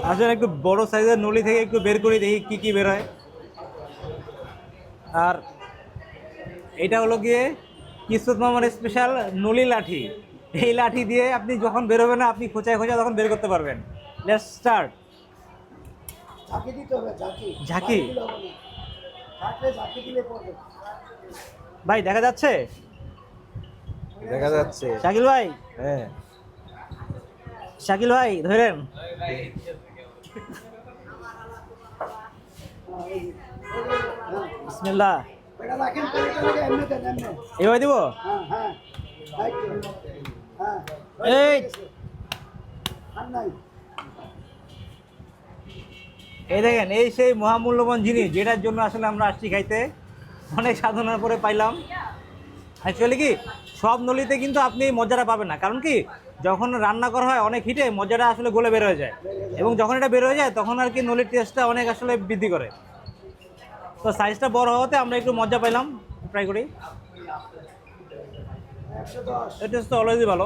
আসলে একটু বড় সাইজের নলি থেকে একটু বের করি, দেখি কি কি বের হয়। আর এটা হলো গিয়ে কিসমত মামার স্পেশাল নলি লাঠি। এই লাঠি দিয়ে আপনি যখন বেরোবেন না, আপনি খোঁচায় খোঁচায় তখন বের করতে পারবেন। Let's start. ঝাঁকি দিতে হবে, ঝাঁকি। ঝাঁকি। দিলে হবে না। থাকলে ঝাঁকি দিলে পড়বে। ভাই দেখা যাচ্ছে? দেখা যাচ্ছে। শাকিল ভাই, হ্যাঁ। শাকিল ভাই ধরেন। হ্যাঁ, বিসমিল্লাহ। এটা রাখেন, পেলেটে লাগে এমনি দেন, এমনি। এবার দিব। হ্যাঁ, হ্যাঁ। রাইট। হ্যাঁ। এই আর নাই। এই দেখেন, এই সেই মহামূল্যবান জিনিস যেটার জন্য আসলে আমরা আসছি খাইতে। অনেক সাধনার পরে পাইলাম। অ্যাকচুয়ালি কি সব নলিতে কিন্তু আপনি এই মজাটা পাবেন না, কারণ কি যখন রান্না করা হয় অনেক হিটে মজাটা আসলে গলে বের হয়ে যায়, এবং যখন এটা বের হয়ে যায় তখন আর কি নলির টেস্টটা অনেক আসলে বৃদ্ধি করে। তো সাইজটা বড় হওয়াতে আমরা একটু মজা পাইলাম। ট্রাই করি। 110। এই টেস্ট তো অলরেডি ভালো।